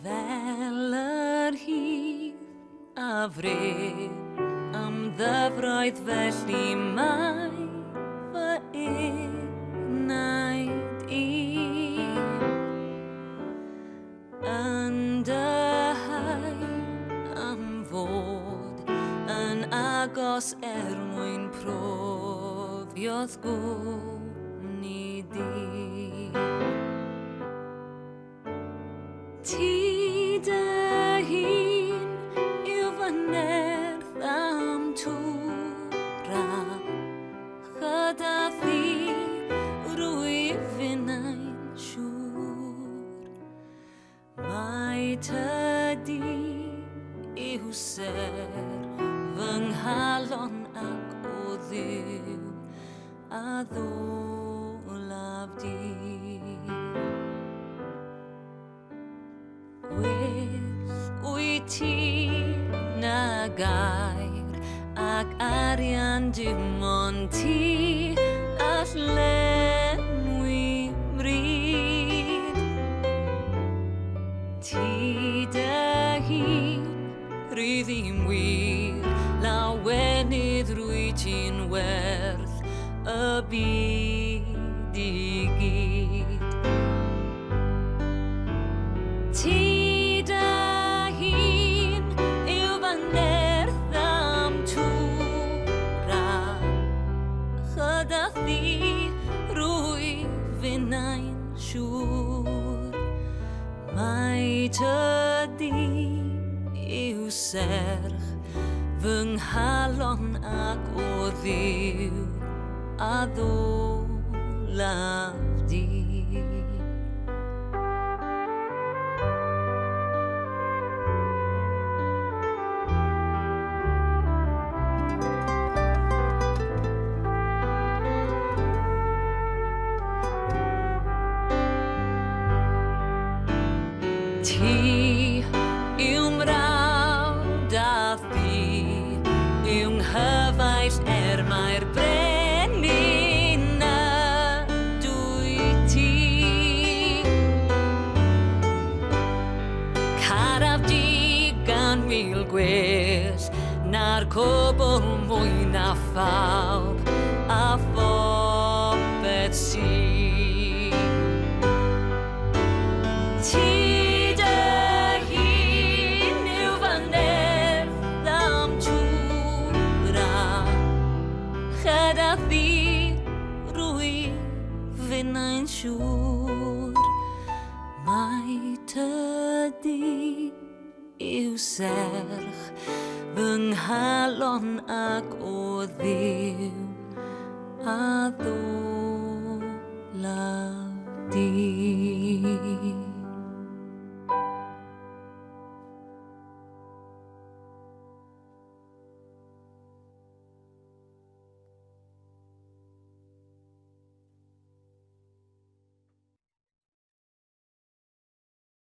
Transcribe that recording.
Fel yr hyd a fred am ddyfroedd felly mae fy enaid i yn dyhau am fod yn agos mwyn profiad gwmni di. Ti dy hun yw fy nerth am twra, chyda fi rwyf ein siŵr. Mai tydi yw serch fy nghalon ac o Dduw a ddolaf di. Wyt ti na gair ac arian dim ond ti all lenwi mryd. Ti dy hun rydd i'n wir lawenydd rwy ti'n werth y byd i gyd. Ti dy hun yw fy nerth am twra, chyda thi rwyf ein siŵr. Mai tydi yw serch fy nghalon ac o Dduw a ddolaf di. Ti yw mrawd a fi, yw nghyfaill mae'r brenin a dwy ti. Caraf digan mil gwell na'r cwbl mwy na phawb a phopeth si. Ti chyda thi rwyf ein siŵr. Mai tydi yw serch fy nghalon ac o Dduw a ddolaf